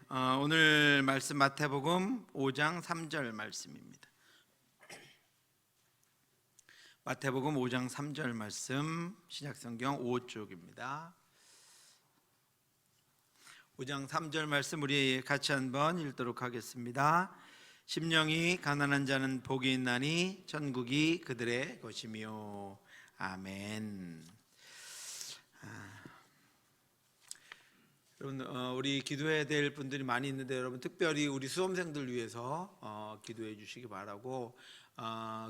오늘 말씀 마태복음 5장 3절 말씀입니다. 마태복음 5장 3절 말씀, 신약성경 5쪽입니다. 5장 3절 말씀 우리 같이 한번 읽도록 하겠습니다. 심령이 가난한 자는 복이 있나니 천국이 그들의 것이며. 아멘. 여러분, 우리 기도해야 될 분들이 많이 있는데 여러분 특별히 우리 수험생들 위해서 기도해 주시기 바라고,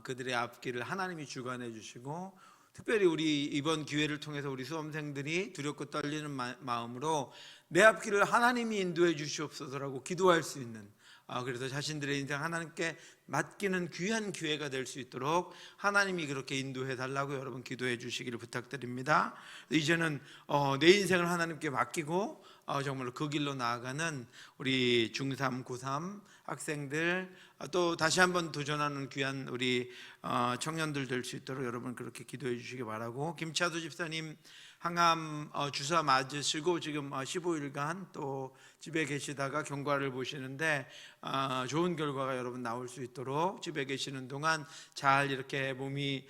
그들의 앞길을 하나님이 주관해 주시고, 특별히 우리 이번 기회를 통해서 우리 수험생들이 두렵고 떨리는 마음으로 내 앞길을 하나님이 인도해 주시옵소서라고 기도할 수 있는, 그래서 자신들의 인생 하나님께 맡기는 귀한 기회가 될 수 있도록 하나님이 그렇게 인도해 달라고 여러분 기도해 주시기를 부탁드립니다. 이제는 내 인생을 하나님께 맡기고 정말로 그 길로 나아가는 우리 중3, 고3 학생들, 또 다시 한번 도전하는 귀한 우리 청년들 될 수 있도록 여러분 그렇게 기도해 주시기 바라고, 김차도 집사님 항암 주사 맞으시고 지금 15일간 또 집에 계시다가 경과를 보시는데 좋은 결과가 여러분 나올 수 있도록, 집에 계시는 동안 잘 이렇게 몸이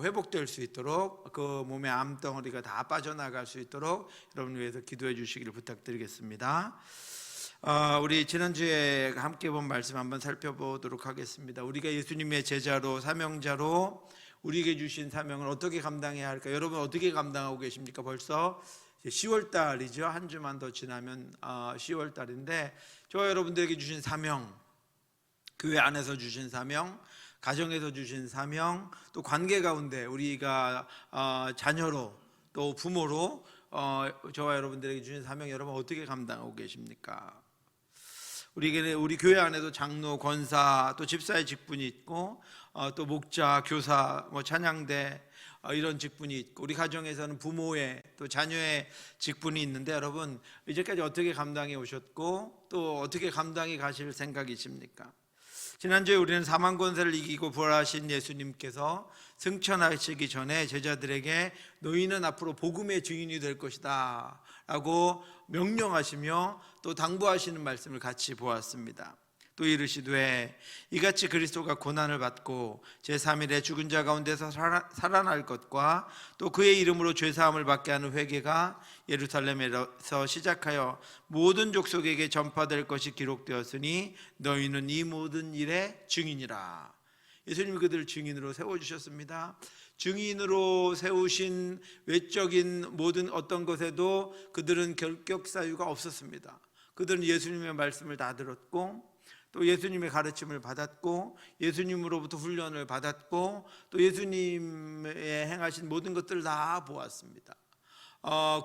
회복될 수 있도록, 그 몸의 암덩어리가 다 빠져나갈 수 있도록 여러분 위해서 기도해 주시기를 부탁드리겠습니다. 우리 지난주에 함께 본 말씀 한번 살펴보도록 하겠습니다. 우리가 예수님의 제자로, 사명자로 우리에게 주신 사명을 어떻게 감당해야 할까? 여러분 어떻게 감당하고 계십니까? 벌써 10월 달이죠. 한 주만 더 지나면 10월 달인데, 저와 여러분들에게 주신 사명, 교회 안에서 주신 사명, 가정에서 주신 사명, 또 관계 가운데 우리가 자녀로 또 부모로 저와 여러분들에게 주신 사명, 여러분 어떻게 감당하고 계십니까? 우리 교회 안에도 장로, 권사, 또 집사의 직분이 있고, 또 목자, 교사, 찬양대 이런 직분이 있고, 우리 가정에서는 부모의 또 자녀의 직분이 있는데, 여러분 이제까지 어떻게 감당해 오셨고 또 어떻게 감당해 가실 생각이십니까? 지난주에 우리는 사망 권세를 이기고 부활하신 예수님께서 승천하시기 전에 제자들에게 너희는 앞으로 복음의 증인이 될 것이다 라고 명령하시며 또 당부하시는 말씀을 같이 보았습니다. 또 이르시되 이같이 그리스도가 고난을 받고 제3일에 죽은 자 가운데서 살아날 것과 또 그의 이름으로 죄사함을 받게 하는 회개가 예루살렘에서 시작하여 모든 족속에게 전파될 것이 기록되었으니 너희는 이 모든 일의 증인이라. 예수님이 그들을 증인으로 세워주셨습니다. 증인으로 세우신 외적인 모든 어떤 것에도 그들은 결격 사유가 없었습니다. 그들은 예수님의 말씀을 다 들었고, 또 예수님의 가르침을 받았고, 예수님으로부터 훈련을 받았고, 또 예수님의 행하신 모든 것들을 다 보았습니다.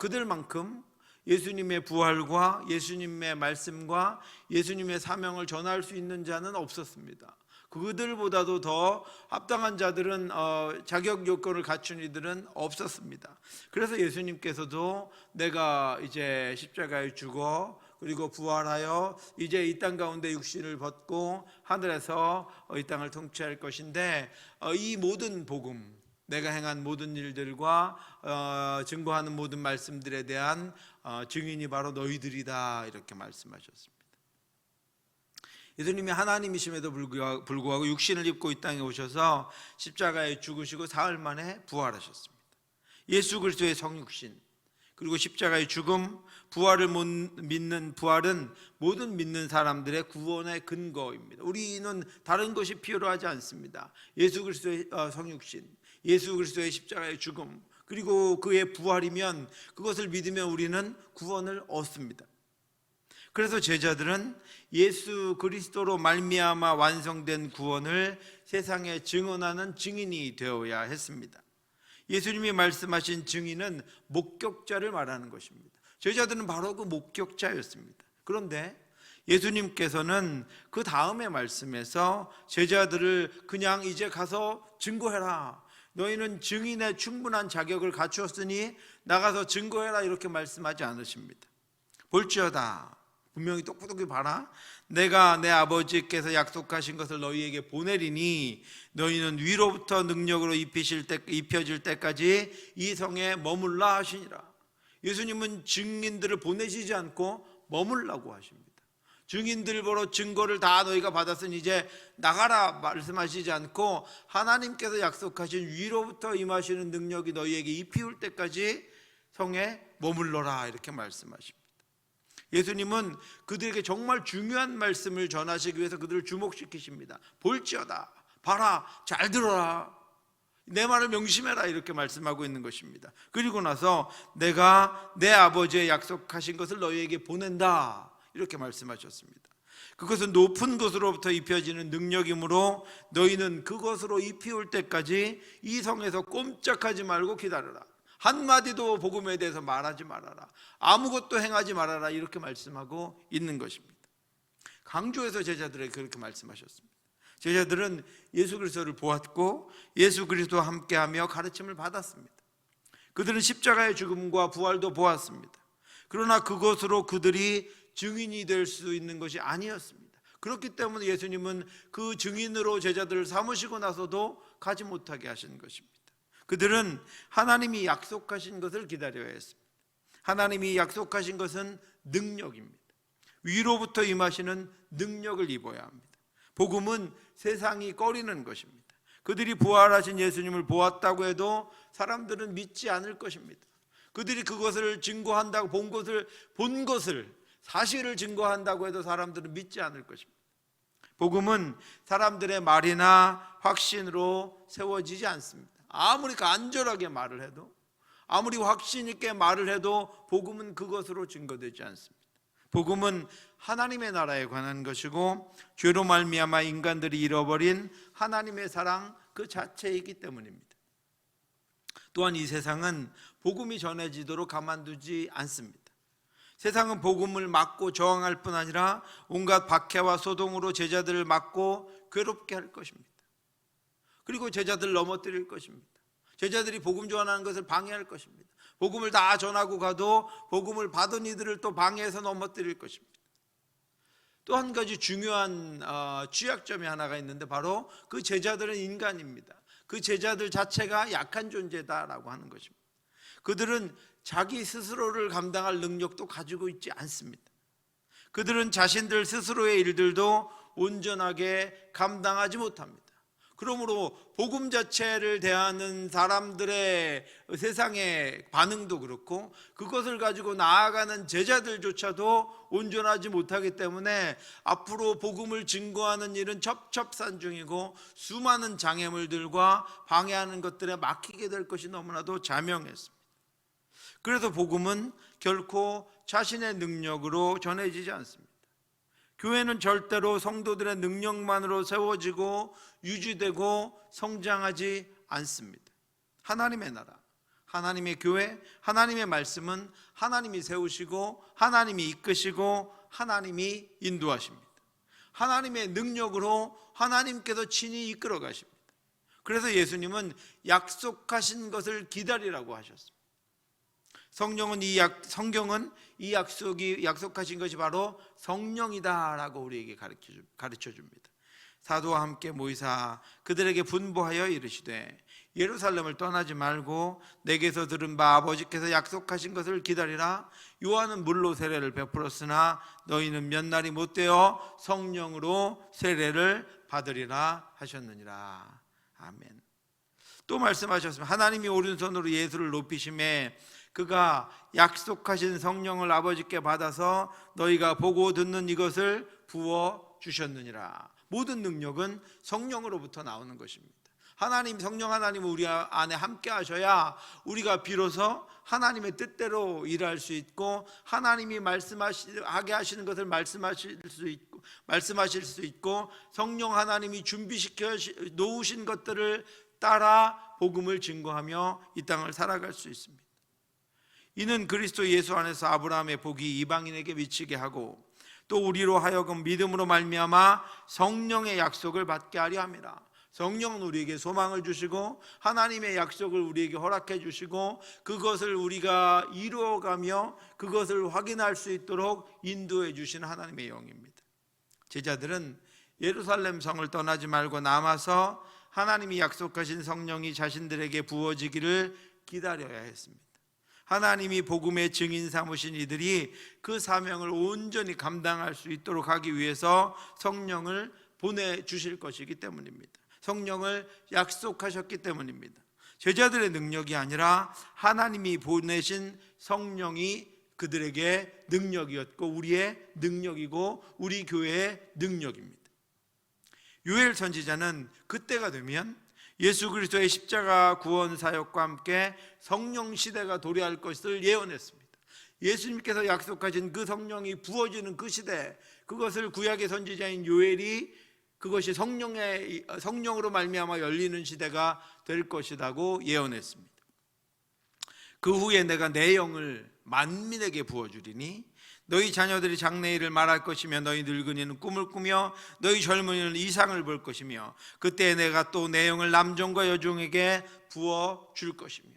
그들만큼 예수님의 부활과 예수님의 말씀과 예수님의 사명을 전할 수 있는 자는 없었습니다. 그들보다도 더 합당한 자들은, 자격 요건을 갖춘 이들은 없었습니다. 그래서 예수님께서도 내가 이제 십자가에 죽어 그리고 부활하여 이제 이 땅 가운데 육신을 벗고 하늘에서 이 땅을 통치할 것인데, 이 모든 복음, 내가 행한 모든 일들과 증거하는 모든 말씀들에 대한 증인이 바로 너희들이다, 이렇게 말씀하셨습니다. 예수님이 하나님이심에도 불구하고 육신을 입고 이 땅에 오셔서 십자가에 죽으시고 사흘 만에 부활하셨습니다. 예수 그리스도의 성육신, 그리고 십자가의 죽음, 부활을 못 믿는 부활은 모든 믿는 사람들의 구원의 근거입니다. 우리는 다른 것이 필요하지 않습니다. 예수 그리스도의 성육신, 예수 그리스도의 십자가의 죽음, 그리고 그의 부활이면, 그것을 믿으면 우리는 구원을 얻습니다. 그래서 제자들은 예수 그리스도로 말미암아 완성된 구원을 세상에 증언하는 증인이 되어야 했습니다. 예수님이 말씀하신 증인은 목격자를 말하는 것입니다. 제자들은 바로 그 목격자였습니다. 그런데 예수님께서는 그 다음의 말씀에서 제자들을 그냥 이제 가서 증거해라, 너희는 증인의 충분한 자격을 갖추었으니 나가서 증거해라, 이렇게 말씀하지 않으십니다. 볼지어다, 분명히 똑똑히 봐라, 내가 내 아버지께서 약속하신 것을 너희에게 보내리니 너희는 위로부터 능력으로 입혀질 때까지 이 성에 머물라 하시니라. 예수님은 증인들을 보내시지 않고 머물라고 하십니다. 증인들 보러 증거를 다 너희가 받았으니 이제 나가라 말씀하시지 않고 하나님께서 약속하신 위로부터 임하시는 능력이 너희에게 입히울 때까지 성에 머물러라 이렇게 말씀하십니다. 예수님은 그들에게 정말 중요한 말씀을 전하시기 위해서 그들을 주목시키십니다. 볼지어다, 봐라, 잘 들어라, 내 말을 명심해라 이렇게 말씀하고 있는 것입니다. 그리고 나서 내가 내 아버지의 약속하신 것을 너희에게 보낸다 이렇게 말씀하셨습니다. 그것은 높은 곳으로부터 입혀지는 능력이므로 너희는 그것으로 입히올 때까지 이 성에서 꼼짝하지 말고 기다려라. 한마디도 복음에 대해서 말하지 말아라. 아무것도 행하지 말아라 이렇게 말씀하고 있는 것입니다. 강조해서 제자들에게 그렇게 말씀하셨습니다. 제자들은 예수 그리스도를 보았고 예수 그리스도와 함께하며 가르침을 받았습니다. 그들은 십자가의 죽음과 부활도 보았습니다. 그러나 그것으로 그들이 증인이 될 수 있는 것이 아니었습니다. 그렇기 때문에 예수님은 그 증인으로 제자들을 삼으시고 나서도 가지 못하게 하신 것입니다. 그들은 하나님이 약속하신 것을 기다려야 했습니다. 하나님이 약속하신 것은 능력입니다. 위로부터 임하시는 능력을 입어야 합니다. 복음은 세상이 꺼리는 것입니다. 그들이 부활하신 예수님을 보았다고 해도 사람들은 믿지 않을 것입니다. 그들이 그것을 증거한다고 본 것을 사실을 증거한다고 해도 사람들은 믿지 않을 것입니다. 복음은 사람들의 말이나 확신으로 세워지지 않습니다. 아무리 간절하게 말을 해도, 아무리 확신 있게 말을 해도 복음은 그것으로 증거되지 않습니다. 복음은 하나님의 나라에 관한 것이고 죄로 말미암아 인간들이 잃어버린 하나님의 사랑 그 자체이기 때문입니다. 또한 이 세상은 복음이 전해지도록 가만두지 않습니다. 세상은 복음을 막고 저항할 뿐 아니라 온갖 박해와 소동으로 제자들을 막고 괴롭게 할 것입니다. 그리고 제자들을 넘어뜨릴 것입니다. 제자들이 복음 전하는 것을 방해할 것입니다. 복음을 다 전하고 가도 복음을 받은 이들을 또 방해해서 넘어뜨릴 것입니다. 또 한 가지 중요한 취약점이 하나가 있는데 바로 그 제자들은 인간입니다. 그 제자들 자체가 약한 존재다라고 하는 것입니다. 그들은 자기 스스로를 감당할 능력도 가지고 있지 않습니다. 그들은 자신들 스스로의 일들도 온전하게 감당하지 못합니다. 그러므로 복음 자체를 대하는 사람들의 세상의 반응도 그렇고 그것을 가지고 나아가는 제자들조차도 온전하지 못하기 때문에 앞으로 복음을 증거하는 일은 첩첩산중이고 수많은 장애물들과 방해하는 것들에 막히게 될 것이 너무나도 자명했습니다. 그래서 복음은 결코 자신의 능력으로 전해지지 않습니다. 교회는 절대로 성도들의 능력만으로 세워지고 유지되고 성장하지 않습니다. 하나님의 나라, 하나님의 교회, 하나님의 말씀은 하나님이 세우시고 하나님이 이끄시고 하나님이 인도하십니다. 하나님의 능력으로 하나님께서 친히 이끌어 가십니다. 그래서 예수님은 약속하신 것을 기다리라고 하셨습니다. 성경은 이 약속하신 것이 바로 성령이다라고 우리에게 가르쳐 줍니다. 사도와 함께 모이사 그들에게 분부하여 이르시되 예루살렘을 떠나지 말고 내게서 들은 바 아버지께서 약속하신 것을 기다리라. 요한은 물로 세례를 베풀었으나 너희는 몇 날이 못되어 성령으로 세례를 받으리라 하셨느니라. 아멘. 또 말씀하셨습니다. 하나님이 오른손으로 예수를 높이심에 그가 약속하신 성령을 아버지께 받아서 너희가 보고 듣는 이것을 부어 주셨느니라. 모든 능력은 성령으로부터 나오는 것입니다. 성령 하나님은 우리 안에 함께 하셔야 우리가 비로소 하나님의 뜻대로 일할 수 있고 하나님이 말씀하게 하시는 것을 말씀하실 수 있고 성령 하나님이 준비시켜 놓으신 것들을 따라 복음을 증거하며 이 땅을 살아갈 수 있습니다. 이는 그리스도 예수 안에서 아브라함의 복이 이방인에게 미치게 하고 또 우리로 하여금 믿음으로 말미암아 성령의 약속을 받게 하려 함이라. 성령은 우리에게 소망을 주시고 하나님의 약속을 우리에게 허락해 주시고 그것을 우리가 이루어가며 그것을 확인할 수 있도록 인도해 주시는 하나님의 영입니다. 제자들은 예루살렘 성을 떠나지 말고 남아서 하나님이 약속하신 성령이 자신들에게 부어지기를 기다려야 했습니다. 하나님이 복음의 증인 삼으신 이들이 그 사명을 온전히 감당할 수 있도록 하기 위해서 성령을 보내주실 것이기 때문입니다. 성령을 약속하셨기 때문입니다. 제자들의 능력이 아니라 하나님이 보내신 성령이 그들에게 능력이었고 우리의 능력이고 우리 교회의 능력입니다. 요엘 선지자는 그때가 되면 예수 그리스도의 십자가 구원 사역과 함께 성령 시대가 도래할 것을 예언했습니다. 예수님께서 약속하신 그 성령이 부어지는 그 시대, 그것을 구약의 선지자인 요엘이 그것이 성령으로 말미암아 열리는 시대가 될 것이라고 예언했습니다. 그 후에 내가 내 영을 만민에게 부어주리니 너희 자녀들이 장래일을 말할 것이며 너희 늙은이는 꿈을 꾸며 너희 젊은이는 이상을 볼 것이며 그때 내가 또 내 영을 남종과 여종에게 부어줄 것이며,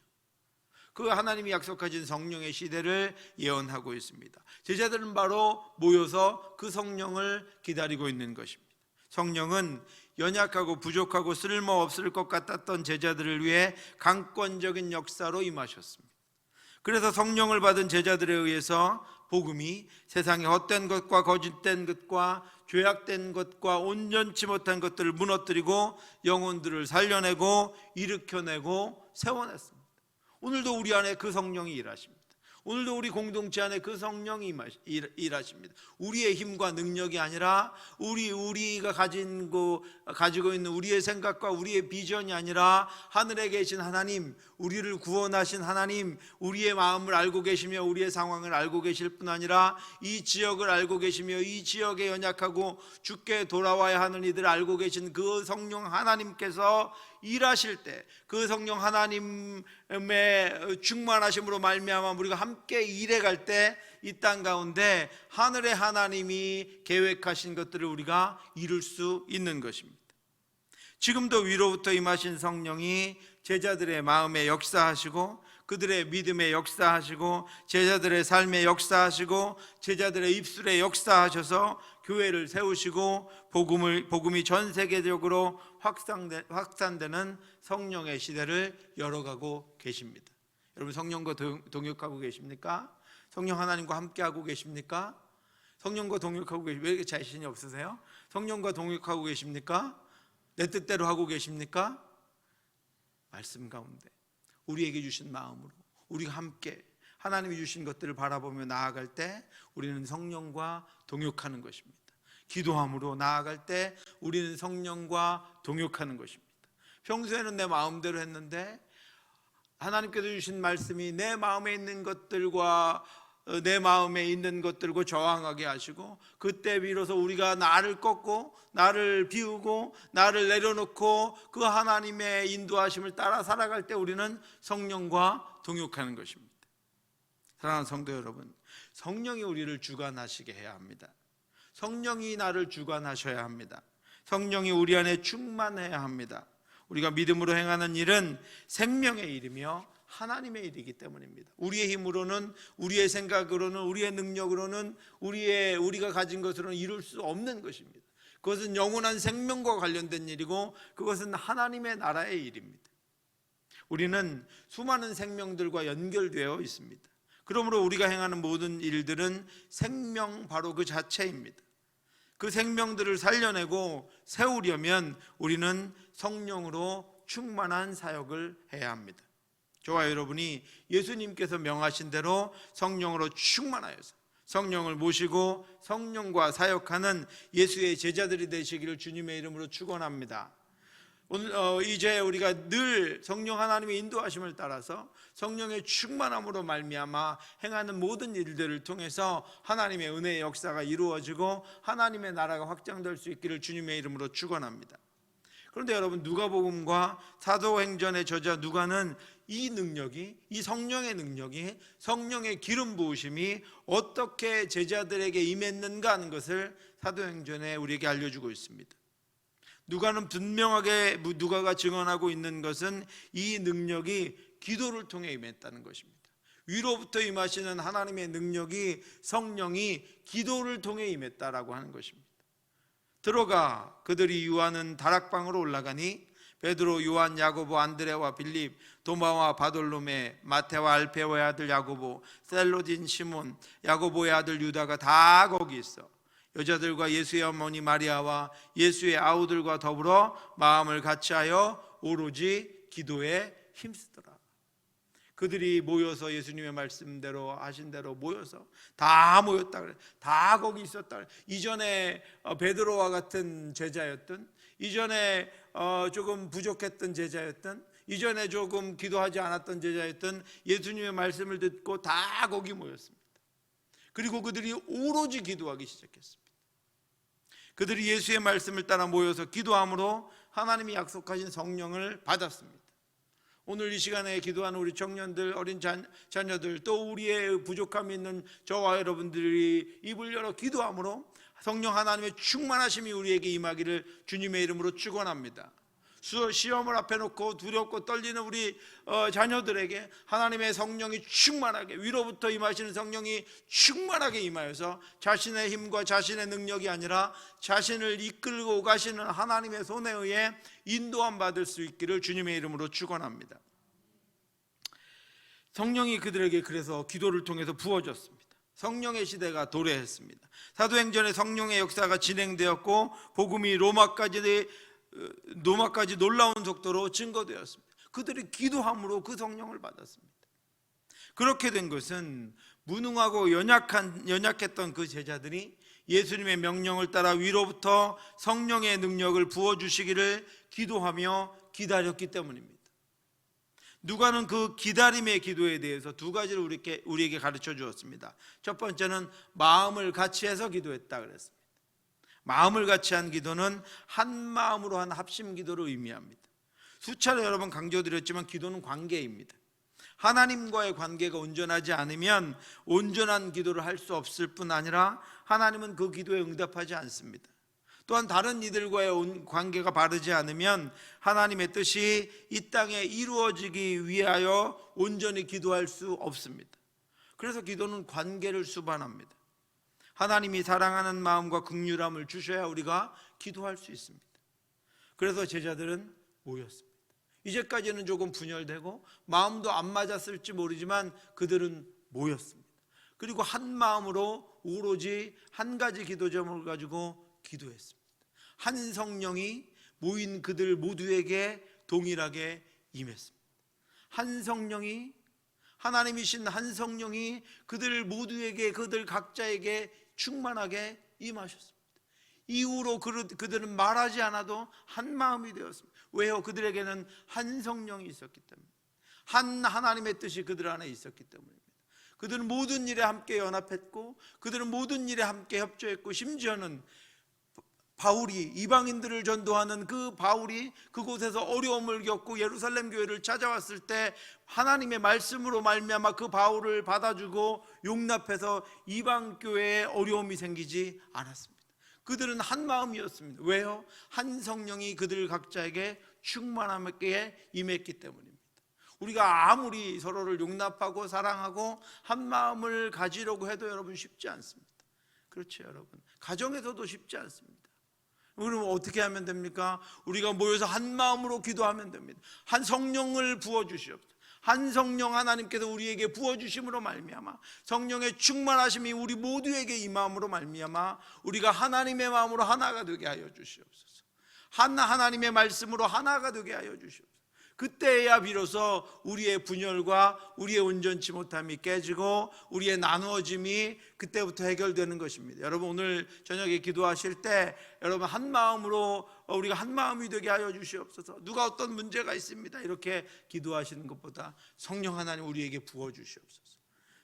그 하나님이 약속하신 성령의 시대를 예언하고 있습니다. 제자들은 바로 모여서 그 성령을 기다리고 있는 것입니다. 성령은 연약하고 부족하고 쓸모없을 것 같았던 제자들을 위해 강권적인 역사로 임하셨습니다. 그래서 성령을 받은 제자들에 의해서 복음이 세상의 헛된 것과 거짓된 것과 죄악된 것과 온전치 못한 것들을 무너뜨리고 영혼들을 살려내고 일으켜내고 세워냈습니다. 오늘도 우리 안에 그 성령이 일하십니다. 오늘도 우리 공동체 안에 그 성령이 일하십니다. 우리의 힘과 능력이 아니라 우리가 가지고 있는 우리의 생각과 우리의 비전이 아니라 하늘에 계신 하나님, 우리를 구원하신 하나님, 우리의 마음을 알고 계시며 우리의 상황을 알고 계실 뿐 아니라 이 지역을 알고 계시며 이 지역에 연약하고 죽게 돌아와야 하는 이들을 알고 계신 그 성령 하나님께서 일하실 때, 그 성령 하나님의 충만하심으로 말미암아 우리가 함께 일해 갈 때 이 땅 가운데 하늘의 하나님이 계획하신 것들을 우리가 이룰 수 있는 것입니다. 지금도 위로부터 임하신 성령이 제자들의 마음에 역사하시고 그들의 믿음에 역사하시고 제자들의 삶에 역사하시고 제자들의 입술에 역사하셔서 교회를 세우시고 복음이 전 세계적으로 확산되는 성령의 시대를 열어가고 계십니다. 여러분, 성령과 동역하고 계십니까? 성령 하나님과 함께하고 계십니까? 성령과 동역하고 계십니까? 왜 이렇게 자신이 없으세요? 성령과 동역하고 계십니까? 내 뜻대로 하고 계십니까? 말씀 가운데 우리에게 주신 마음으로 우리가 함께 하나님이 주신 것들을 바라보며 나아갈 때 우리는 성령과 동역하는 것입니다. 기도함으로 나아갈 때 우리는 성령과 동역하는 것입니다. 평소에는 내 마음대로 했는데 하나님께서 주신 말씀이 내 마음에 있는 것들과 저항하게 하시고 그때 비로소 우리가 나를 꺾고 나를 비우고 나를 내려놓고 그 하나님의 인도하심을 따라 살아갈 때 우리는 성령과 동역하는 것입니다. 사랑하는 성도 여러분, 성령이 우리를 주관하시게 해야 합니다. 성령이 나를 주관하셔야 합니다. 성령이 우리 안에 충만해야 합니다. 우리가 믿음으로 행하는 일은 생명의 일이며 하나님의 일이기 때문입니다. 우리의 힘으로는, 우리의 생각으로는, 우리의 능력으로는, 우리가 가진 것으로는 이룰 수 없는 것입니다. 그것은 영원한 생명과 관련된 일이고 그것은 하나님의 나라의 일입니다. 우리는 수많은 생명들과 연결되어 있습니다. 그러므로 우리가 행하는 모든 일들은 생명 바로 그 자체입니다. 그 생명들을 살려내고 세우려면 우리는 성령으로 충만한 사역을 해야 합니다. 저와 여러분이 예수님께서 명하신 대로 성령으로 충만하여서 성령을 모시고 성령과 사역하는 예수의 제자들이 되시기를 주님의 이름으로 축원합니다. 오늘 이제 우리가 늘 성령 하나님의 인도하심을 따라서 성령의 충만함으로 말미암아 행하는 모든 일들을 통해서 하나님의 은혜의 역사가 이루어지고 하나님의 나라가 확장될 수 있기를 주님의 이름으로 축원합니다. 그런데 여러분, 누가복음과 사도행전의 저자 누가는 이 능력이, 이 성령의 능력이, 성령의 기름 부으심이 어떻게 제자들에게 임했는가 하는 것을 사도행전에 우리에게 알려주고 있습니다. 누가는 분명하게 누가가 증언하고 있는 것은 이 능력이 기도를 통해 임했다는 것입니다. 위로부터 임하시는 하나님의 능력이, 성령이 기도를 통해 임했다라고 하는 것입니다. 들어가 그들이 유하는 다락방으로 올라가니 베드로, 요한, 야고보, 안드레와 빌립, 도마와 바돌로메, 마테와 알페오의 아들 야고보, 셀로딘 시몬, 야고보의 아들 유다가 다 거기 있어. 여자들과 예수의 어머니 마리아와 예수의 아우들과 더불어 마음을 같이하여 오로지 기도에 힘쓰더라. 그들이 모여서 예수님의 말씀대로 하신 대로 모여서 다 모였다 그래. 다 거기 있었다 그래. 이전에 베드로와 같은 제자였던, 이전에 조금 부족했던 제자였던, 이전에 조금 기도하지 않았던 제자였던 예수님의 말씀을 듣고 다 거기 모였습니다. 그리고 그들이 오로지 기도하기 시작했습니다. 그들이 예수의 말씀을 따라 모여서 기도함으로 하나님이 약속하신 성령을 받았습니다. 오늘 이 시간에 기도하는 우리 청년들, 어린 자녀들, 또 우리의 부족함이 있는 저와 여러분들이 입을 열어 기도함으로 성령 하나님의 충만하심이 우리에게 임하기를 주님의 이름으로 축원합니다. 시험을 앞에 놓고 두렵고 떨리는 우리 자녀들에게 하나님의 성령이 충만하게, 위로부터 임하시는 성령이 충만하게 임하여서 자신의 힘과 자신의 능력이 아니라 자신을 이끌고 가시는 하나님의 손에 의해 인도함 받을 수 있기를 주님의 이름으로 축원합니다. 성령이 그들에게 그래서 기도를 통해서 부어졌습니다. 성령의 시대가 도래했습니다. 사도행전에 성령의 역사가 진행되었고 복음이 로마까지 놀라운 속도로 증거되었습니다. 그들이 기도함으로 그 성령을 받았습니다. 그렇게 된 것은 무능하고 연약했던 그 제자들이 예수님의 명령을 따라 위로부터 성령의 능력을 부어주시기를 기도하며 기다렸기 때문입니다. 누가는 그 기다림의 기도에 대해서 두 가지를 우리에게 가르쳐 주었습니다. 첫 번째는 마음을 같이해서 기도했다 그랬습니다. 마음을 같이한 기도는 한 마음으로 한 합심 기도를 의미합니다. 수차례 여러 번 강조드렸지만 기도는 관계입니다. 하나님과의 관계가 온전하지 않으면 온전한 기도를 할 수 없을 뿐 아니라 하나님은 그 기도에 응답하지 않습니다. 또한 다른 이들과의 관계가 바르지 않으면 하나님의 뜻이 이 땅에 이루어지기 위하여 온전히 기도할 수 없습니다. 그래서 기도는 관계를 수반합니다. 하나님이 사랑하는 마음과 긍휼함을 주셔야 우리가 기도할 수 있습니다. 그래서 제자들은 모였습니다. 이제까지는 조금 분열되고 마음도 안 맞았을지 모르지만 그들은 모였습니다. 그리고 한 마음으로 오로지 한 가지 기도 제목을 가지고 기도했습니다. 한 성령이 모인 그들 모두에게 동일하게 임했습니다. 한 성령이, 하나님이신 한 성령이 그들 모두에게, 그들 각자에게 충만하게 임하셨습니다. 이후로 그들은 말하지 않아도 한 마음이 되었습니다. 왜요? 그들에게는 한 성령이 있었기 때문에, 한 하나님의 뜻이 그들 안에 있었기 때문입니다. 그들은 모든 일에 함께 연합했고 그들은 모든 일에 함께 협조했고, 심지어는 바울이, 이방인들을 전도하는 그 바울이 그곳에서 어려움을 겪고 예루살렘 교회를 찾아왔을 때 하나님의 말씀으로 말미암아 그 바울을 받아주고 용납해서 이방 교회에 어려움이 생기지 않았습니다. 그들은 한 마음이었습니다. 왜요? 한 성령이 그들 각자에게 충만하게 임했기 때문입니다. 우리가 아무리 서로를 용납하고 사랑하고 한 마음을 가지려고 해도 여러분 쉽지 않습니다. 그렇죠, 여러분? 가정에서도 쉽지 않습니다. 그럼 어떻게 하면 됩니까? 우리가 모여서 한 마음으로 기도하면 됩니다. 한 성령을 부어주시옵소서. 한 성령 하나님께서 우리에게 부어주심으로 말미암아 성령의 충만하심이 우리 모두에게 임함으로 말미암아 우리가 하나님의 마음으로 하나가 되게 하여 주시옵소서. 하나님의 말씀으로 하나가 되게 하여 주시옵소서. 그때야 비로소 우리의 분열과 우리의 온전치 못함이 깨지고 우리의 나누어짐이 그때부터 해결되는 것입니다. 여러분, 오늘 저녁에 기도하실 때 여러분 한 마음으로 우리가 한 마음이 되게 하여 주시옵소서. 누가 어떤 문제가 있습니다, 이렇게 기도하시는 것보다 성령 하나님 우리에게 부어 주시옵소서.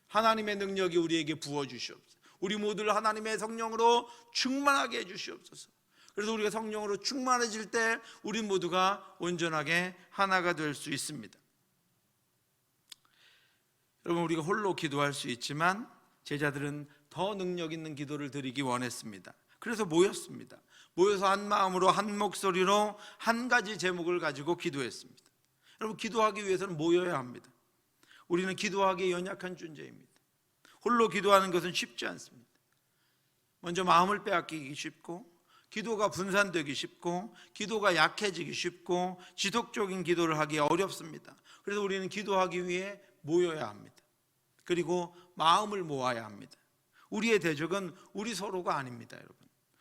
하나님의 능력이 우리에게 부어 주시옵소서. 우리 모두를 하나님의 성령으로 충만하게 해 주시옵소서. 그래서 우리가 성령으로 충만해질 때 우리 모두가 온전하게 하나가 될 수 있습니다. 여러분, 우리가 홀로 기도할 수 있지만 제자들은 더 능력 있는 기도를 드리기 원했습니다. 그래서 모였습니다. 모여서 한 마음으로 한 목소리로 한 가지 제목을 가지고 기도했습니다. 여러분, 기도하기 위해서는 모여야 합니다. 우리는 기도하기에 연약한 존재입니다. 홀로 기도하는 것은 쉽지 않습니다. 먼저 마음을 빼앗기기 쉽고 기도가 분산되기 쉽고 기도가 약해지기 쉽고 지속적인 기도를 하기 어렵습니다. 그래서 우리는 기도하기 위해 모여야 합니다. 그리고 마음을 모아야 합니다. 우리의 대적은 우리 서로가 아닙니다, 여러분.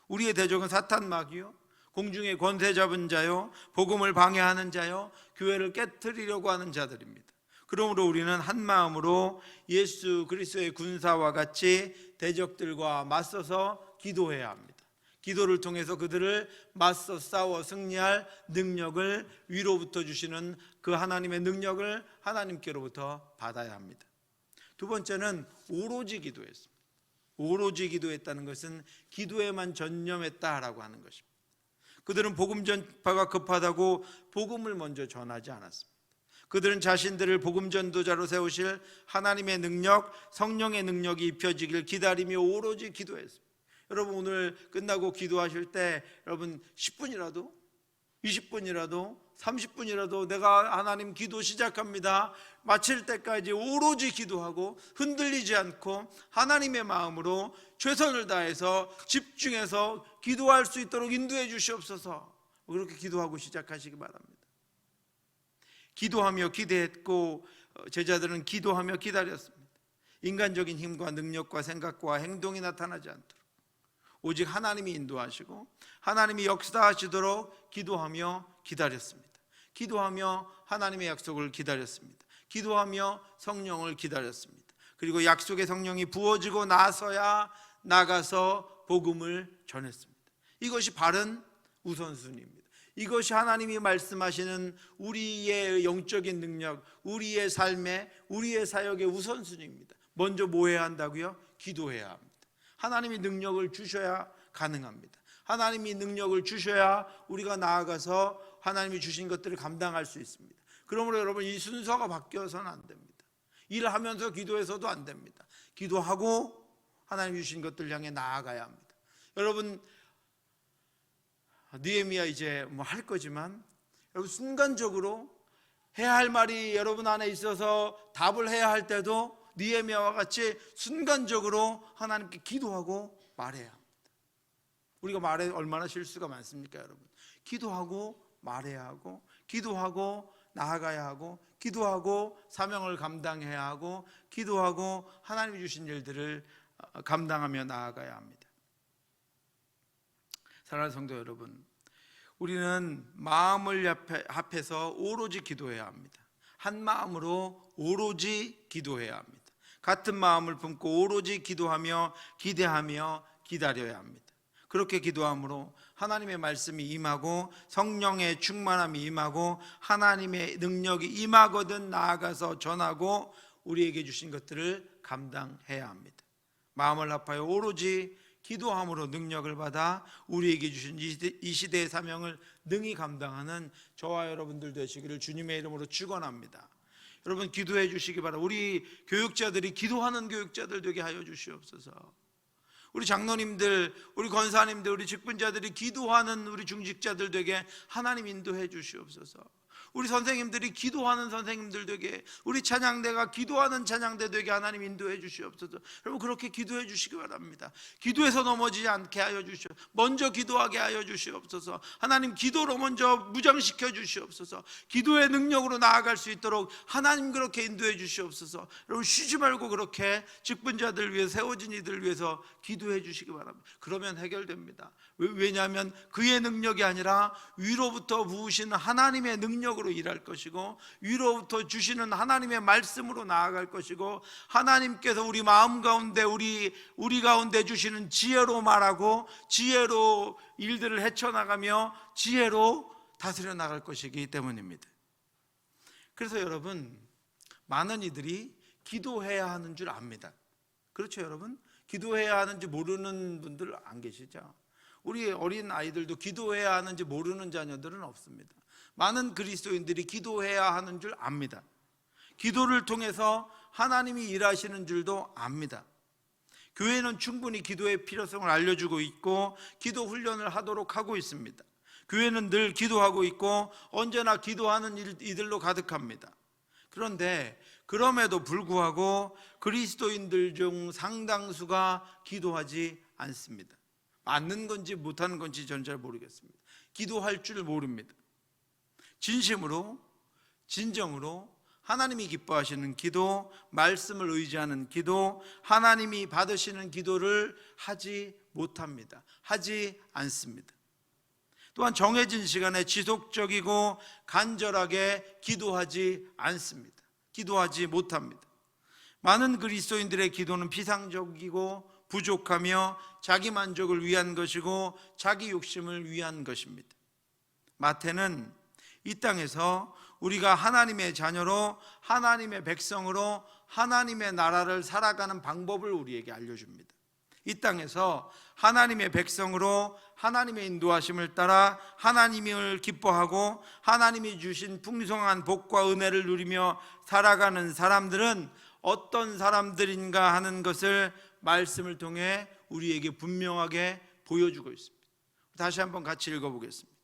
우리의 대적은 사탄 마귀요, 공중의 권세 잡은 자요, 복음을 방해하는 자요, 교회를 깨트리려고 하는 자들입니다. 그러므로 우리는 한 마음으로 예수 그리스도의 군사와 같이 대적들과 맞서서 기도해야 합니다. 기도를 통해서 그들을 맞서 싸워 승리할 능력을 위로부터 주시는 그 하나님의 능력을 하나님께로부터 받아야 합니다. 두 번째는 오로지 기도했습니다. 오로지 기도했다는 것은 기도에만 전념했다라고 하는 것입니다. 그들은 복음 전파가 급하다고 복음을 먼저 전하지 않았습니다. 그들은 자신들을 복음 전도자로 세우실 하나님의 능력, 성령의 능력이 입혀지길 기다리며 오로지 기도했습니다. 여러분, 오늘 끝나고 기도하실 때 여러분 10분이라도 20분이라도 30분이라도 내가 하나님 기도 시작합니다, 마칠 때까지 오로지 기도하고 흔들리지 않고 하나님의 마음으로 최선을 다해서 집중해서 기도할 수 있도록 인도해 주시옵소서. 그렇게 기도하고 시작하시기 바랍니다. 기도하며 기대했고 제자들은 기도하며 기다렸습니다. 인간적인 힘과 능력과 생각과 행동이 나타나지 않도록 오직 하나님이 인도하시고 하나님이 역사하시도록 기도하며 기다렸습니다. 기도하며 하나님의 약속을 기다렸습니다. 기도하며 성령을 기다렸습니다. 그리고 약속의 성령이 부어지고 나서야 나가서 복음을 전했습니다. 이것이 바른 우선순위입니다. 이것이 하나님이 말씀하시는 우리의 영적인 능력, 우리의 삶의, 우리의 사역의 우선순위입니다. 먼저 뭐 해야 한다고요? 기도해야 합니다. 하나님이 능력을 주셔야 가능합니다. 하나님이 능력을 주셔야 우리가 나아가서 하나님이 주신 것들을 감당할 수 있습니다. 그러므로 여러분, 이 순서가 바뀌어서는 안 됩니다. 일하면서 기도해서도 안 됩니다. 기도하고 하나님이 주신 것들 향해 나아가야 합니다. 여러분, 느헤미야 이제 뭐 할 거지만 여러분, 순간적으로 해야 할 말이 여러분 안에 있어서 답을 해야 할 때도 느헤미야와 같이 순간적으로 하나님께 기도하고 말해야 합니다. 우리가 말에 얼마나 실수가 많습니까, 여러분? 기도하고 말해야 하고, 기도하고 나아가야 하고, 기도하고 사명을 감당해야 하고, 기도하고 하나님이 주신 일들을 감당하며 나아가야 합니다. 사랑하는 성도 여러분, 우리는 마음을 합해서 오로지 기도해야 합니다. 한 마음으로 오로지 기도해야 합니다. 같은 마음을 품고 오로지 기도하며 기대하며 기다려야 합니다. 그렇게 기도함으로 하나님의 말씀이 임하고 성령의 충만함이 임하고 하나님의 능력이 임하거든 나아가서 전하고 우리에게 주신 것들을 감당해야 합니다. 마음을 합하여 오로지 기도함으로 능력을 받아 우리에게 주신 이 시대의 사명을 능히 감당하는 저와 여러분들 되시기를 주님의 이름으로 축원합니다. 여러분, 기도해 주시기 바랍니다. 우리 교육자들이 기도하는 교육자들 되게 하여 주시옵소서. 우리 장로님들, 우리 권사님들, 우리 직분자들이 기도하는 우리 중직자들 되게 하나님 인도해 주시옵소서. 우리 선생님들이 기도하는 선생님들 되게, 우리 찬양대가 기도하는 찬양대 되게 하나님 인도해 주시옵소서. 여러분, 그렇게 기도해 주시기 바랍니다. 기도해서 넘어지지 않게 하여 주시옵소서. 먼저 기도하게 하여 주시옵소서. 하나님, 기도로 먼저 무장시켜 주시옵소서. 기도의 능력으로 나아갈 수 있도록 하나님 그렇게 인도해 주시옵소서. 여러분, 쉬지 말고 그렇게 직분자들 위해 세워진 이들 위해서 기도해 주시기 바랍니다. 그러면 해결됩니다. 왜냐하면 그의 능력이 아니라 위로부터 부으시는 하나님의 능력으로 일할 것이고, 위로부터 주시는 하나님의 말씀으로 나아갈 것이고, 하나님께서 우리 마음 가운데 우리 가운데 주시는 지혜로 말하고 지혜로 일들을 헤쳐나가며 지혜로 다스려 나갈 것이기 때문입니다. 그래서 여러분, 많은 이들이 기도해야 하는 줄 압니다. 그렇죠, 여러분? 기도해야 하는지 모르는 분들 안 계시죠? 우리 어린 아이들도 기도해야 하는지 모르는 자녀들은 없습니다. 많은 그리스도인들이 기도해야 하는 줄 압니다. 기도를 통해서 하나님이 일하시는 줄도 압니다. 교회는 충분히 기도의 필요성을 알려주고 있고 기도 훈련을 하도록 하고 있습니다. 교회는 늘 기도하고 있고 언제나 기도하는 이들로 가득합니다. 그런데 그럼에도 불구하고 그리스도인들 중 상당수가 기도하지 않습니다. 않는 건지 못하는 건지 저는 잘 모르겠습니다. 기도할 줄 모릅니다. 진심으로 진정으로 하나님이 기뻐하시는 기도, 말씀을 의지하는 기도, 하나님이 받으시는 기도를 하지 못합니다. 하지 않습니다. 또한 정해진 시간에 지속적이고 간절하게 기도하지 않습니다. 기도하지 못합니다. 많은 그리스도인들의 기도는 피상적이고 부족하며 자기 만족을 위한 것이고 자기 욕심을 위한 것입니다. 마태는 이 땅에서 우리가 하나님의 자녀로 하나님의 백성으로 하나님의 나라를 살아가는 방법을 우리에게 알려줍니다. 이 땅에서 하나님의 백성으로 하나님의 인도하심을 따라 하나님을 기뻐하고 하나님이 주신 풍성한 복과 은혜를 누리며 살아가는 사람들은 어떤 사람들인가 하는 것을 말씀을 통해 우리에게 분명하게 보여주고 있습니다. 다시 한번 같이 읽어보겠습니다.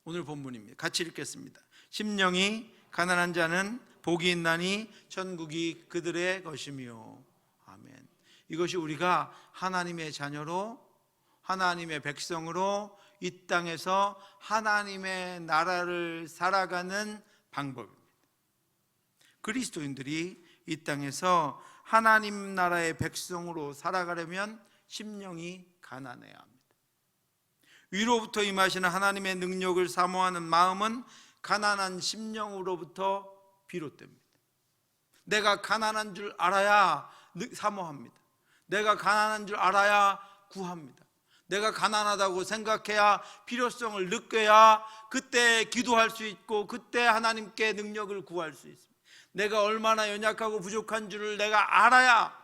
오늘 본문입니다. 같이 읽겠습니다. 심령이 가난한 자는 복이 있나니 천국이 그들의 것이며. 아멘. 이것이 우리가 하나님의 자녀로 하나님의 백성으로 이 땅에서 하나님의 나라를 살아가는 방법입니다. 그리스도인들이 이 땅에서 하나님 나라의 백성으로 살아가려면 심령이 가난해야 합니다. 위로부터 임하시는 하나님의 능력을 사모하는 마음은 가난한 심령으로부터 비롯됩니다. 내가 가난한 줄 알아야 사모합니다. 내가 가난한 줄 알아야 구합니다. 내가 가난하다고 생각해야 필요성을 느껴야 그때 기도할 수 있고 그때 하나님께 능력을 구할 수 있습니다. 내가 얼마나 연약하고 부족한 줄을 내가 알아야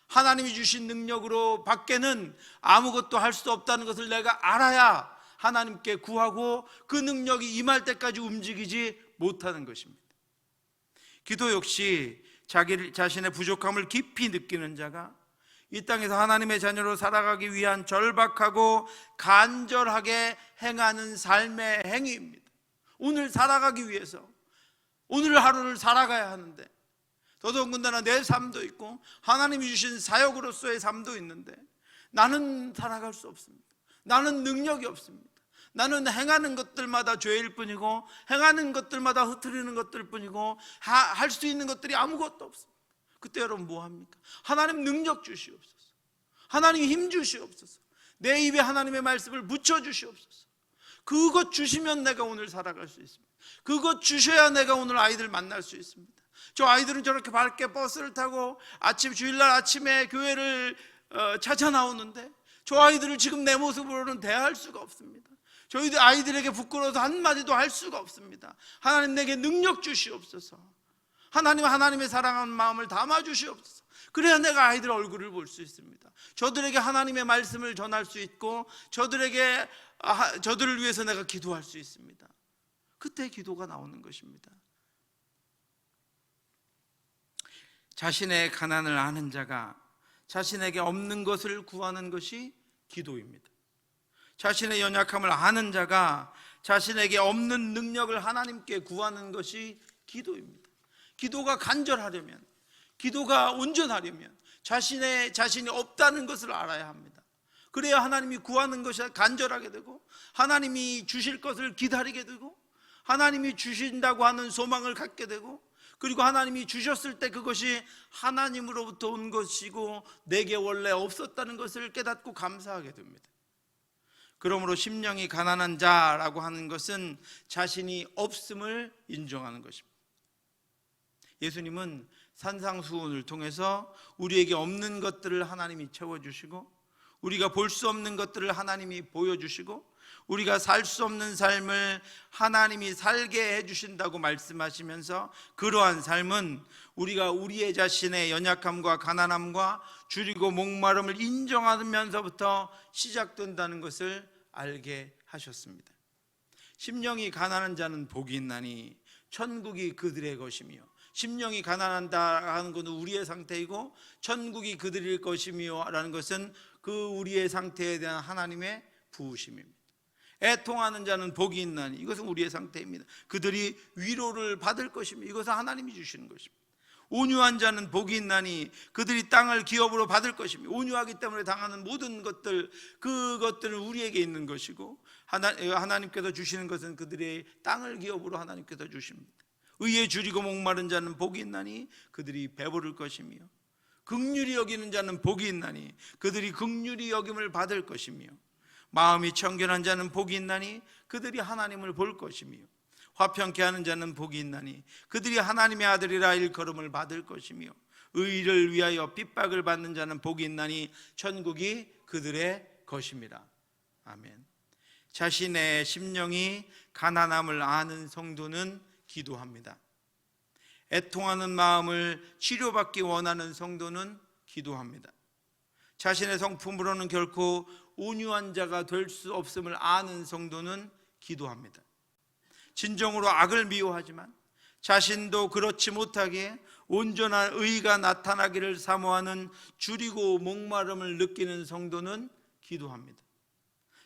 하나님이 주신 능력으로 밖에는 아무것도 할 수 없다는 것을 내가 알아야 하나님께 구하고 그 능력이 임할 때까지 움직이지 못하는 것입니다. 기도 역시 자기 자신의 부족함을 깊이 느끼는 자가 이 땅에서 하나님의 자녀로 살아가기 위한 절박하고 간절하게 행하는 삶의 행위입니다. 오늘 살아가기 위해서 오늘 하루를 살아가야 하는데 더더군다나 내 삶도 있고 하나님이 주신 사역으로서의 삶도 있는데 나는 살아갈 수 없습니다. 나는 능력이 없습니다. 나는 행하는 것들마다 죄일 뿐이고 행하는 것들마다 흐트리는 것들 뿐이고 할 수 있는 것들이 아무것도 없습니다. 그때 여러분 뭐 합니까? 하나님 능력 주시옵소서. 하나님 힘 주시옵소서. 내 입에 하나님의 말씀을 묻혀 주시옵소서. 그것 주시면 내가 오늘 살아갈 수 있습니다. 그것 주셔야 내가 오늘 아이들 만날 수 있습니다. 저 아이들은 저렇게 밝게 버스를 타고 주일날 아침에 교회를 찾아 나오는데 저 아이들을 지금 내 모습으로는 대할 수가 없습니다. 저희들 아이들에게 부끄러워서 한마디도 할 수가 없습니다. 하나님 내게 능력 주시옵소서. 하나님의 사랑하는 마음을 담아 주시옵소서. 그래야 내가 아이들 얼굴을 볼 수 있습니다. 저들에게 하나님의 말씀을 전할 수 있고 저들을 위해서 내가 기도할 수 있습니다. 그때 기도가 나오는 것입니다. 자신의 가난을 아는 자가 자신에게 없는 것을 구하는 것이 기도입니다. 자신의 연약함을 아는 자가 자신에게 없는 능력을 하나님께 구하는 것이 기도입니다. 기도가 간절하려면, 기도가 온전하려면 자신이 없다는 것을 알아야 합니다. 그래야 하나님이 구하는 것이 간절하게 되고 하나님이 주실 것을 기다리게 되고 하나님이 주신다고 하는 소망을 갖게 되고 그리고 하나님이 주셨을 때 그것이 하나님으로부터 온 것이고 내게 원래 없었다는 것을 깨닫고 감사하게 됩니다. 그러므로 심령이 가난한 자라고 하는 것은 자신이 없음을 인정하는 것입니다. 예수님은 산상수훈을 통해서 우리에게 없는 것들을 하나님이 채워주시고 우리가 볼 수 없는 것들을 하나님이 보여주시고 우리가 살 수 없는 삶을 하나님이 살게 해주신다고 말씀하시면서 그러한 삶은 우리가 우리의 자신의 연약함과 가난함과 줄이고 목마름을 인정하면서부터 시작된다는 것을 알게 하셨습니다. 심령이 가난한 자는 복이 있나니 천국이 그들의 것이며 심령이 가난한다 하는 것은 우리의 상태이고 천국이 그들의 것이며 라는 것은 그 우리의 상태에 대한 하나님의 부으심입니다. 애통하는 자는 복이 있나니 이것은 우리의 상태입니다. 그들이 위로를 받을 것입니다. 이것은 하나님이 주시는 것입니다. 온유한 자는 복이 있나니 그들이 땅을 기업으로 받을 것이며, 온유하기 때문에 당하는 모든 것들, 그것들은 우리에게 있는 것이고, 하나님께서 주시는 것은 그들의 땅을 기업으로 하나님께서 주십니다. 의에 줄이고 목마른 자는 복이 있나니 그들이 배부를 것이며, 긍휼히 여기는 자는 복이 있나니 그들이 긍휼히 여김을 받을 것이며, 마음이 청결한 자는 복이 있나니 그들이 하나님을 볼 것이며, 화평케 하는 자는 복이 있나니 그들이 하나님의 아들이라 일컬음을 받을 것이며, 의를 위하여 핍박을 받는 자는 복이 있나니 천국이 그들의 것입니다. 아멘. 자신의 심령이 가난함을 아는 성도는 기도합니다. 애통하는 마음을 치료받기 원하는 성도는 기도합니다. 자신의 성품으로는 결코 온유한 자가 될 수 없음을 아는 성도는 기도합니다. 진정으로 악을 미워하지만 자신도 그렇지 못하게 온전한 의가 나타나기를 사모하는 줄이고 목마름을 느끼는 성도는 기도합니다.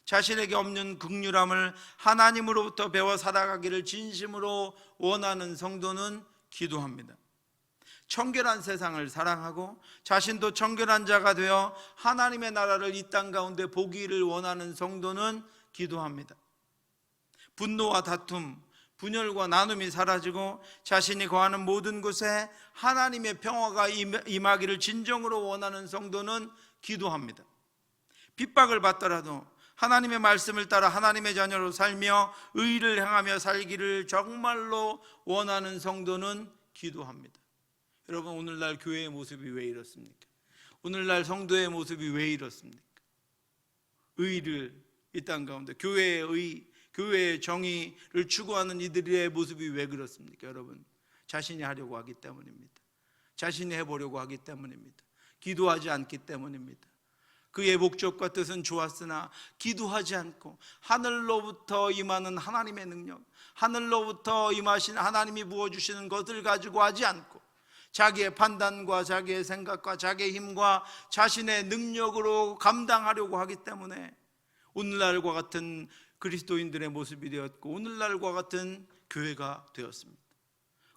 자신에게 없는 긍휼함을 하나님으로부터 배워 살아가기를 진심으로 원하는 성도는 기도합니다. 청결한 세상을 사랑하고 자신도 청결한 자가 되어 하나님의 나라를 이 땅 가운데 보기를 원하는 성도는 기도합니다. 분노와 다툼, 분열과 나눔이 사라지고 자신이 거하는 모든 곳에 하나님의 평화가 임하기를 진정으로 원하는 성도는 기도합니다. 핍박을 받더라도 하나님의 말씀을 따라 하나님의 자녀로 살며 의를 행하며 살기를 정말로 원하는 성도는 기도합니다. 여러분, 오늘날 교회의 모습이 왜 이렇습니까? 오늘날 성도의 모습이 왜 이렇습니까? 의를 이 땅 가운데, 교회의 의, 교회의 정의를 추구하는 이들의 모습이 왜 그렇습니까? 여러분, 자신이 하려고 하기 때문입니다. 자신이 해보려고 하기 때문입니다. 기도하지 않기 때문입니다. 그의 목적과 뜻은 좋았으나 기도하지 않고 하늘로부터 임하는 하나님의 능력, 하늘로부터 임하신 하나님이 부어주시는 것을 가지고 하지 않고 자기의 판단과 자기의 생각과 자기의 힘과 자신의 능력으로 감당하려고 하기 때문에 오늘날과 같은 그리스도인들의 모습이 되었고 오늘날과 같은 교회가 되었습니다.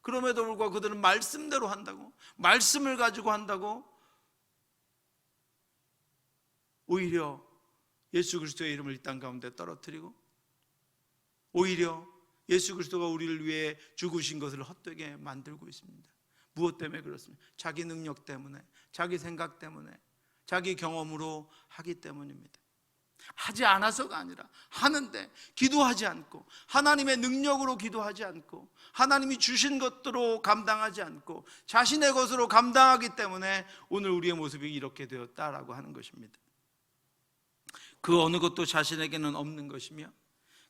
그럼에도 불구하고 그들은 말씀대로 한다고, 말씀을 가지고 한다고 오히려 예수 그리스도의 이름을 이 땅 가운데 떨어뜨리고 오히려 예수 그리스도가 우리를 위해 죽으신 것을 헛되게 만들고 있습니다. 무엇 때문에 그렇습니까? 자기 능력 때문에, 자기 생각 때문에, 자기 경험으로 하기 때문입니다. 하지 않아서가 아니라 하는데 기도하지 않고 하나님의 능력으로 기도하지 않고 하나님이 주신 것으로 감당하지 않고 자신의 것으로 감당하기 때문에 오늘 우리의 모습이 이렇게 되었다라고 하는 것입니다. 그 어느 것도 자신에게는 없는 것이며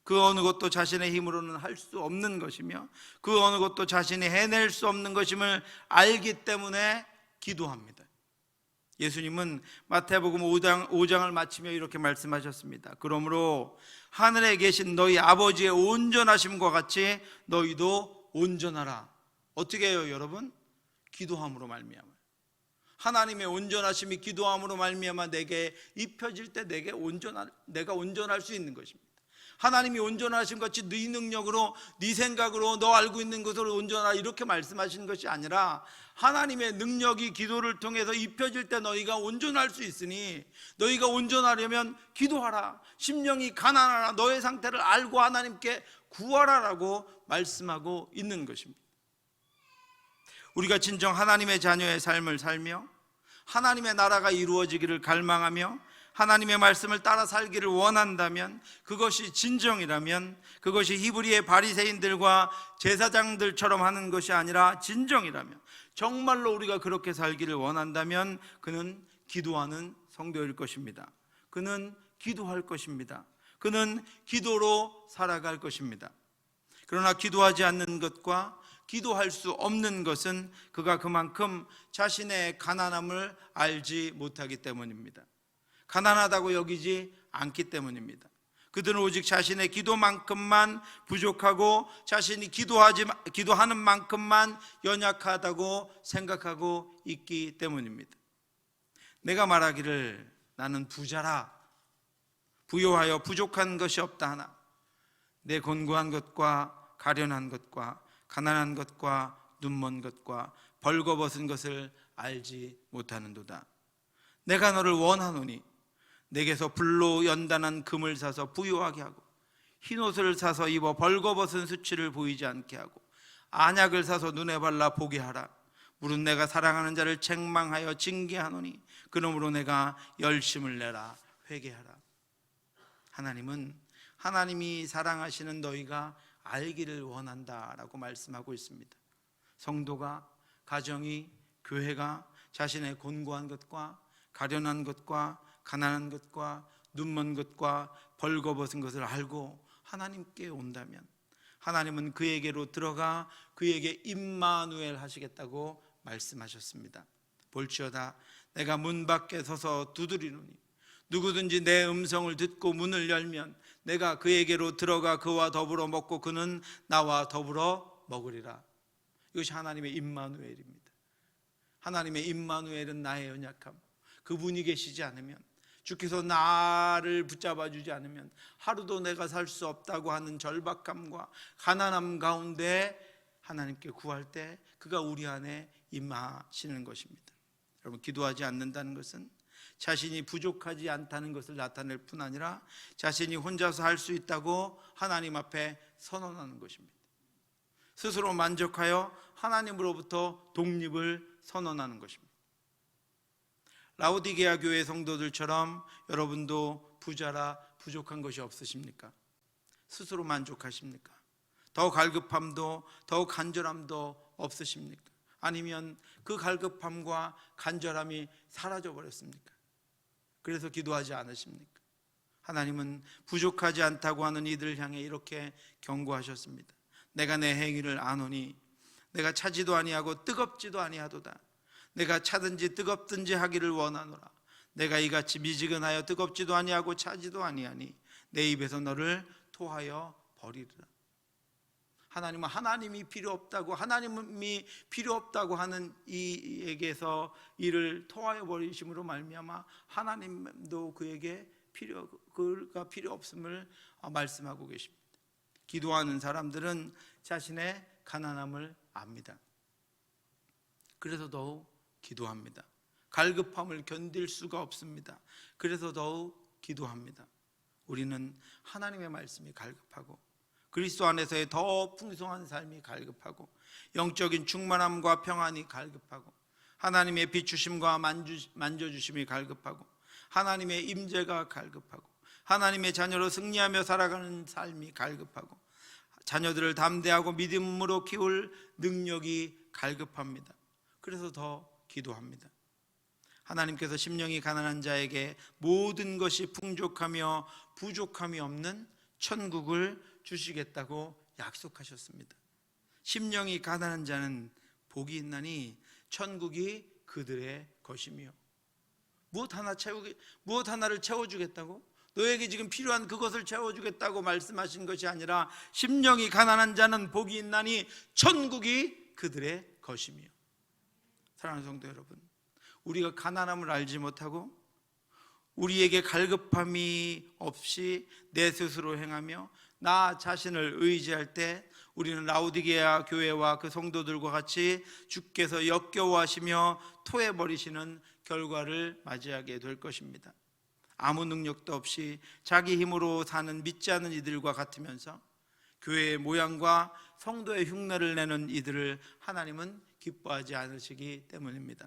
그 어느 것도 자신의 힘으로는 할 수 없는 것이며 그 어느 것도 자신이 해낼 수 없는 것임을 알기 때문에 기도합니다. 예수님은 마태복음 5장을 마치며 이렇게 말씀하셨습니다. 그러므로 하늘에 계신 너희 아버지의 온전하심과 같이 너희도 온전하라. 어떻게 해요, 여러분? 기도함으로 말미암아. 하나님의 온전하심이 기도함으로 말미암아 내게 입혀질 때 내가 온전할 수 있는 것입니다. 하나님이 온전하신 것이 네 능력으로, 네 생각으로, 너 알고 있는 것으로 온전하라 이렇게 말씀하시는 것이 아니라 하나님의 능력이 기도를 통해서 입혀질 때 너희가 온전할 수 있으니 너희가 온전하려면 기도하라. 심령이 가난하라. 너의 상태를 알고 하나님께 구하라라고 말씀하고 있는 것입니다. 우리가 진정 하나님의 자녀의 삶을 살며 하나님의 나라가 이루어지기를 갈망하며 하나님의 말씀을 따라 살기를 원한다면, 그것이 진정이라면, 그것이 히브리의 바리새인들과 제사장들처럼 하는 것이 아니라 진정이라면, 정말로 우리가 그렇게 살기를 원한다면 그는 기도하는 성도일 것입니다. 그는 기도할 것입니다. 그는 기도로 살아갈 것입니다. 그러나 기도하지 않는 것과 기도할 수 없는 것은 그가 그만큼 자신의 가난함을 알지 못하기 때문입니다. 가난하다고 여기지 않기 때문입니다. 그들은 오직 자신의 기도만큼만 부족하고 자신이 기도하는 만큼만 연약하다고 생각하고 있기 때문입니다. 내가 말하기를 나는 부자라, 부요하여 부족한 것이 없다 하나 내 곤고한 것과 가련한 것과 가난한 것과 눈먼 것과 벌거벗은 것을 알지 못하는도다. 내가 너를 원하노니 내게서 불로 연단한 금을 사서 부유하게 하고 흰옷을 사서 입어 벌거벗은 수치를 보이지 않게 하고 안약을 사서 눈에 발라 보게 하라. 무릇 내가 사랑하는 자를 책망하여 징계하노니 그러므로 내가 열심을 내라 회개하라. 하나님은 하나님이 사랑하시는 너희가 알기를 원한다라고 말씀하고 있습니다. 성도가, 가정이, 교회가 자신의 곤고한 것과 가련한 것과 가난한 것과 눈먼 것과 벌거벗은 것을 알고 하나님께 온다면 하나님은 그에게로 들어가 그에게 임마누엘 하시겠다고 말씀하셨습니다. 볼지어다 내가 문 밖에 서서 두드리노니 누구든지 내 음성을 듣고 문을 열면 내가 그에게로 들어가 그와 더불어 먹고 그는 나와 더불어 먹으리라. 이것이 하나님의 임마누엘입니다. 하나님의 임마누엘은 나의 연약함, 그분이 계시지 않으면, 주께서 나를 붙잡아 주지 않으면 하루도 내가 살 수 없다고 하는 절박함과 가난함 가운데 하나님께 구할 때 그가 우리 안에 임하시는 것입니다. 여러분, 기도하지 않는다는 것은 자신이 부족하지 않다는 것을 나타낼 뿐 아니라 자신이 혼자서 할 수 있다고 하나님 앞에 선언하는 것입니다. 스스로 만족하여 하나님으로부터 독립을 선언하는 것입니다. 라오디게아 교회 성도들처럼 여러분도 부자라 부족한 것이 없으십니까? 스스로 만족하십니까? 더 갈급함도 더 간절함도 없으십니까? 아니면 그 갈급함과 간절함이 사라져 버렸습니까? 그래서 기도하지 않으십니까? 하나님은 부족하지 않다고 하는 이들을 향해 이렇게 경고하셨습니다. 내가 내 행위를 아노니 내가 차지도 아니하고 뜨겁지도 아니하도다. 내가 차든지 뜨겁든지 하기를 원하노라. 내가 이같이 미지근하여 뜨겁지도 아니하고 차지도 아니하니 내 입에서 너를 토하여 버리리라. 하나님은 하나님이 필요 없다고, 하나님이 필요 없다고 하는 이에게서 이를 토하여 버리심으로 말미암아 하나님도 그에게 그가 필요 없음을 말씀하고 계십니다. 기도하는 사람들은 자신의 가난함을 압니다. 그래서 더욱 기도합니다. 갈급함을 견딜 수가 없습니다. 그래서 더욱 기도합니다. 우리는 하나님의 말씀이 갈급하고 그리스도 안에서의 더 풍성한 삶이 갈급하고 영적인 충만함과 평안이 갈급하고 하나님의 비추심과 만져주심이 갈급하고 하나님의 임재가 갈급하고 하나님의 자녀로 승리하며 살아가는 삶이 갈급하고 자녀들을 담대하고 믿음으로 키울 능력이 갈급합니다. 그래서 더 기도합니다. 하나님께서 심령이 가난한 자에게 모든 것이 풍족하며 부족함이 없는 천국을 주시겠다고 약속하셨습니다. 심령이 가난한 자는 복이 있나니 천국이 그들의 것이며 무엇 하나를 채워주겠다고? 너에게 지금 필요한 그것을 채워주겠다고 말씀하신 것이 아니라 심령이 가난한 자는 복이 있나니 천국이 그들의 것이며. 사랑하는 성도 여러분, 우리가 가난함을 알지 못하고 우리에게 갈급함이 없이 내 스스로 행하며 나 자신을 의지할 때 우리는 라오디게아 교회와 그 성도들과 같이 주께서 역겨워하시며 토해버리시는 결과를 맞이하게 될 것입니다. 아무 능력도 없이 자기 힘으로 사는 믿지 않는 이들과 같으면서 교회의 모양과 성도의 흉내를 내는 이들을 하나님은 기뻐하지 않으시기 때문입니다.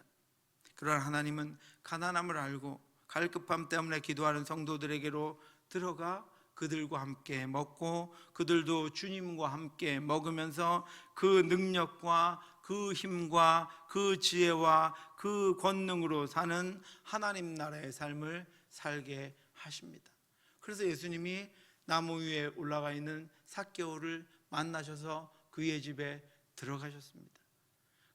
그러나 하나님은 가난함을 알고 갈급함 때문에 기도하는 성도들에게로 들어가 그들과 함께 먹고 그들도 주님과 함께 먹으면서 그 능력과 그 힘과 그 지혜와 그 권능으로 사는 하나님 나라의 삶을 살게 하십니다. 그래서 예수님이 나무 위에 올라가 있는 삭개오를 만나셔서 그의 집에 들어가셨습니다.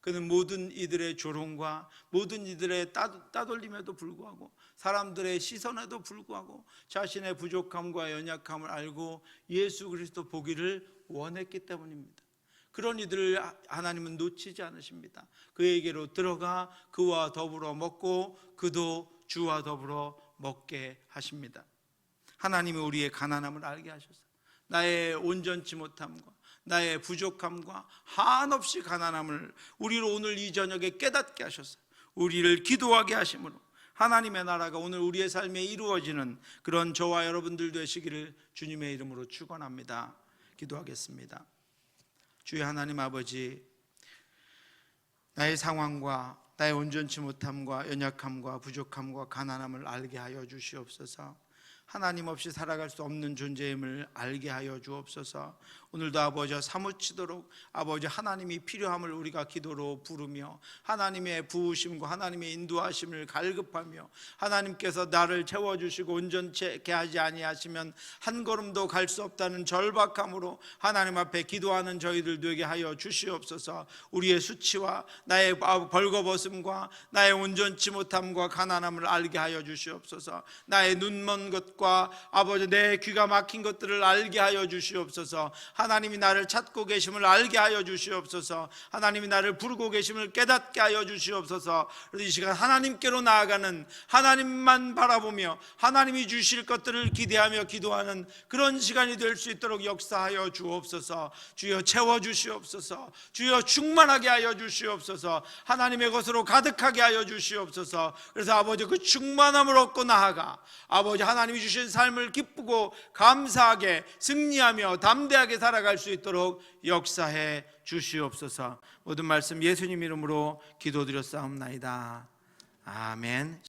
그는 모든 이들의 조롱과 모든 이들의 따돌림에도 불구하고 사람들의 시선에도 불구하고 자신의 부족함과 연약함을 알고 예수 그리스도 보기를 원했기 때문입니다. 그런 이들을 하나님은 놓치지 않으십니다. 그에게로 들어가 그와 더불어 먹고 그도 주와 더불어 먹게 하십니다. 하나님이 우리의 가난함을 알게 하셔서 나의 온전치 못함과 나의 부족함과 한없이 가난함을 우리로 오늘 이 저녁에 깨닫게 하셔서 우리를 기도하게 하심으로 하나님의 나라가 오늘 우리의 삶에 이루어지는 그런 저와 여러분들 되시기를 주님의 이름으로 축원합니다. 기도하겠습니다. 주의 하나님 아버지, 나의 상황과 나의 온전치 못함과 연약함과 부족함과 가난함을 알게 하여 주시옵소서. 하나님 없이 살아갈 수 없는 존재임을 알게 하여 주옵소서. 오늘도 아버지 사무치도록 아버지 하나님이 필요함을 우리가 기도로 부르며 하나님의 부으심과 하나님의 인도하심을 갈급하며 하나님께서 나를 채워주시고 온전케 하지 아니하시면 한 걸음도 갈 수 없다는 절박함으로 하나님 앞에 기도하는 저희들 되게 하여 주시옵소서. 우리의 수치와 나의 벌거벗음과 나의 온전치 못함과 가난함을 알게 하여 주시옵소서. 나의 눈먼 것과 아버지 내 귀가 막힌 것들을 알게 하여 주시옵소서. 하나님이 나를 찾고 계심을 알게 하여 주시옵소서. 하나님이 나를 부르고 계심을 깨닫게 하여 주시옵소서. 그래서 이 시간 하나님께로 나아가는, 하나님만 바라보며 하나님이 주실 것들을 기대하며 기도하는 그런 시간이 될 수 있도록 역사하여 주옵소서. 주여 채워주시옵소서. 주여 충만하게 하여 주시옵소서. 하나님의 것으로 가득하게 하여 주시옵소서. 그래서 아버지 그 충만함을 얻고 나아가 아버지 하나님이 주신 삶을 기쁘고 감사하게 승리하며 담대하게 살아갈 수 있도록 역사해 주시옵소서. 모든 말씀 예수님 이름으로 기도드렸사옵나이다. 아멘.